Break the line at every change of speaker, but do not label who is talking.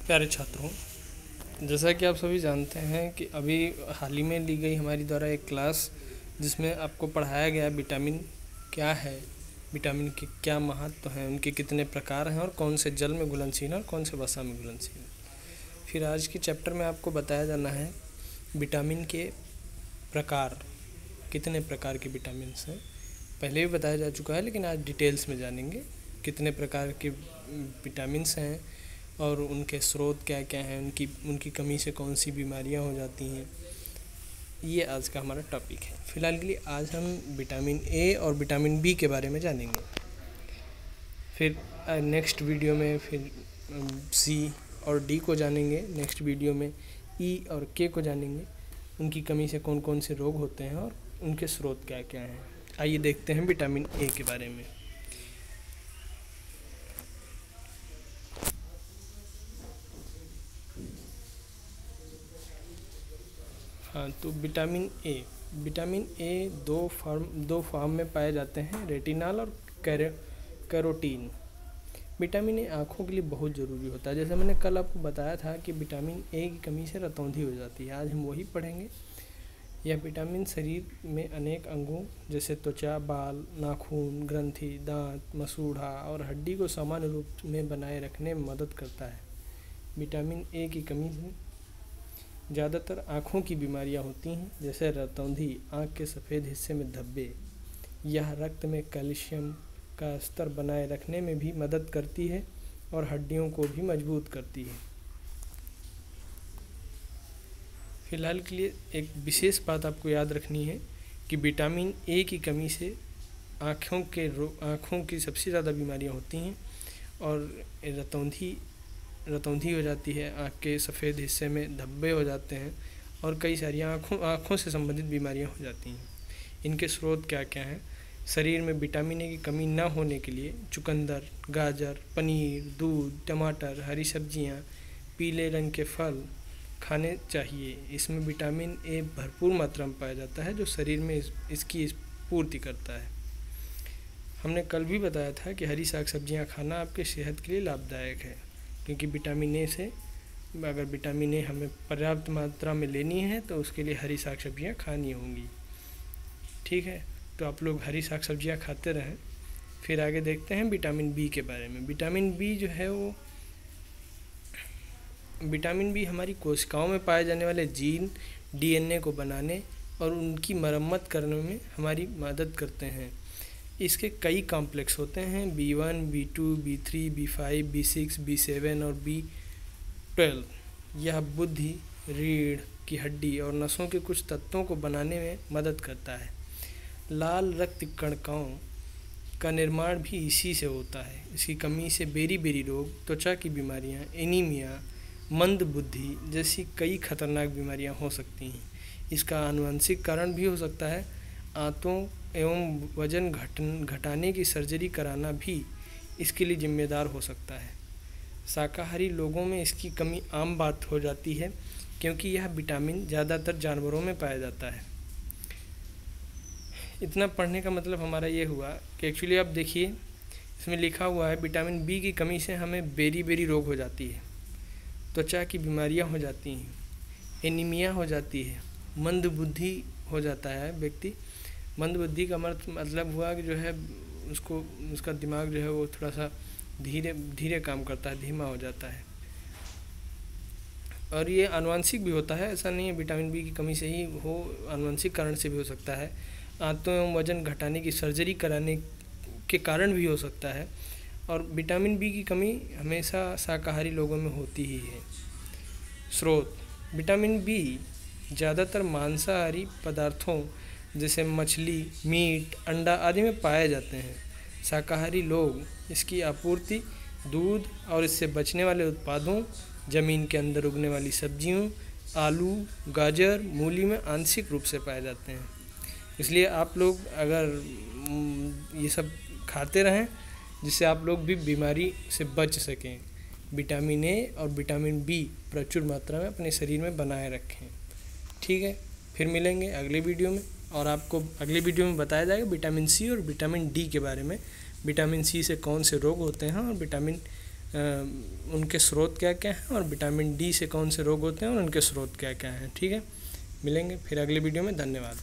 प्यारे छात्रों, जैसा कि आप सभी जानते हैं कि अभी हाल ही में ली गई हमारी द्वारा एक क्लास जिसमें आपको पढ़ाया गया विटामिन क्या है, विटामिन के क्या महत्व हैं, उनके कितने प्रकार हैं और कौन से जल में घुलनशील हैं और कौन से वसा में घुलनशील हैं। फिर आज के चैप्टर में आपको बताया जाना है विटामिन के प्रकार, कितने प्रकार के विटामिन हैं। पहले भी बताया जा चुका है लेकिन आज डिटेल्स में जानेंगे कितने प्रकार के विटामिन हैं और उनके स्रोत क्या क्या हैं, उनकी कमी से कौन सी बीमारियां हो जाती हैं। ये आज का हमारा टॉपिक है। फ़िलहाल के लिए आज हम विटामिन ए और विटामिन बी के बारे में जानेंगे। फिर नेक्स्ट वीडियो में फिर सी और डी को जानेंगे। नेक्स्ट वीडियो में ई और के को जानेंगे, उनकी कमी से कौन कौन से रोग होते हैं और उनके स्रोत क्या क्या हैं। आइए देखते हैं विटामिन ए के बारे में। हाँ, तो विटामिन ए दो फॉर्म में पाए जाते हैं, रेटिनॉल और कैरोटीन। विटामिन ए आँखों के लिए बहुत ज़रूरी होता है। जैसे मैंने कल आपको बताया था कि विटामिन ए की कमी से रतौंधी हो जाती है, आज हम वही पढ़ेंगे। यह विटामिन शरीर में अनेक अंगों जैसे त्वचा, बाल, नाखून, ग्रंथि, दांत, मसूड़ा और हड्डी को सामान्य रूप में बनाए रखने में मदद करता है। विटामिन ए की कमी से ज़्यादातर आँखों की बीमारियां होती हैं, जैसे रतौंधी, आँख के सफ़ेद हिस्से में धब्बे। यह रक्त में कैल्शियम का स्तर बनाए रखने में भी मदद करती है और हड्डियों को भी मजबूत करती है। फिलहाल के लिए एक विशेष बात आपको याद रखनी है कि विटामिन ए की कमी से आँखों की सबसे ज़्यादा बीमारियां होती हैं और रतौंधी हो जाती है, आँख के सफ़ेद हिस्से में धब्बे हो जाते हैं और कई सारी आँखों से संबंधित बीमारियां हो जाती हैं। इनके स्रोत क्या क्या हैं? शरीर में विटामिन ए की कमी न होने के लिए चुकंदर, गाजर, पनीर, दूध, टमाटर, हरी सब्जियां, पीले रंग के फल खाने चाहिए। इसमें विटामिन ए भरपूर मात्रा में पाया जाता है जो शरीर में इसकी पूर्ति करता है। हमने कल भी बताया था कि हरी साग सब्जियाँ खाना आपके सेहत के लिए लाभदायक है, क्योंकि विटामिन ए से अगर विटामिन ए हमें पर्याप्त मात्रा में लेनी है तो उसके लिए हरी साग सब्जियाँ खानी होंगी। ठीक है, तो आप लोग हरी साग सब्जियाँ खाते रहें। फिर आगे देखते हैं विटामिन बी के बारे में। विटामिन बी जो है वो विटामिन बी हमारी कोशिकाओं में पाए जाने वाले जीन, डीएनए को बनाने और उनकी मरम्मत करने में हमारी मदद करते हैं। इसके कई कॉम्प्लेक्स होते हैं, B1, B2, B3, B5, B6, B7 और B12। यह बुद्धि, रीढ़ की हड्डी और नसों के कुछ तत्वों को बनाने में मदद करता है। लाल रक्त कणिकाओं का निर्माण भी इसी से होता है। इसकी कमी से बेरी रोग, त्वचा की बीमारियां, एनीमिया, मंद बुद्धि जैसी कई खतरनाक बीमारियां हो सकती हैं। इसका आनुवंशिक कारण भी हो सकता है। आंतों एवं वजन घटाने की सर्जरी कराना भी इसके लिए जिम्मेदार हो सकता है। शाकाहारी लोगों में इसकी कमी आम बात हो जाती है, क्योंकि यह विटामिन ज़्यादातर जानवरों में पाया जाता है। इतना पढ़ने का मतलब हमारा ये हुआ कि एक्चुअली आप देखिए, इसमें लिखा हुआ है विटामिन बी की कमी से हमें बेरी रोग हो जाती है, त्वचा की बीमारियां हो जाती हैं, एनीमिया हो जाती है, मंद बुद्धि हो जाता है व्यक्ति। मंद बुद्धि का मतलब हुआ कि जो है उसका दिमाग जो है वो थोड़ा सा धीरे काम करता है, धीमा हो जाता है। और ये आनुवंशिक भी होता है, ऐसा नहीं है विटामिन बी की कमी से ही हो, आनुवंशिक कारण से भी हो सकता है। आंतों एवं वजन घटाने की सर्जरी कराने के कारण भी हो सकता है। और विटामिन बी की कमी हमेशा शाकाहारी लोगों में होती ही है। स्रोत: विटामिन बी ज़्यादातर मांसाहारी पदार्थों जैसे मछली, मीट, अंडा आदि में पाए जाते हैं। शाकाहारी लोग इसकी आपूर्ति दूध और इससे बचने वाले उत्पादों, ज़मीन के अंदर उगने वाली सब्जियों, आलू, गाजर, मूली में आंशिक रूप से पाए जाते हैं। इसलिए आप लोग अगर ये सब खाते रहें जिससे आप लोग भी बीमारी से बच सकें। विटामिन ए और विटामिन बी प्रचुर मात्रा में अपने शरीर में बनाए रखें। ठीक है, फिर मिलेंगे अगले वीडियो में और आपको अगले वीडियो में बताया जाएगा विटामिन सी और विटामिन डी के बारे में। विटामिन सी से कौन से रोग होते हैं और विटामिन उनके स्रोत क्या क्या हैं, और विटामिन डी से कौन से रोग होते हैं और उनके स्रोत क्या क्या हैं। ठीक है, मिलेंगे फिर अगले वीडियो में। धन्यवाद।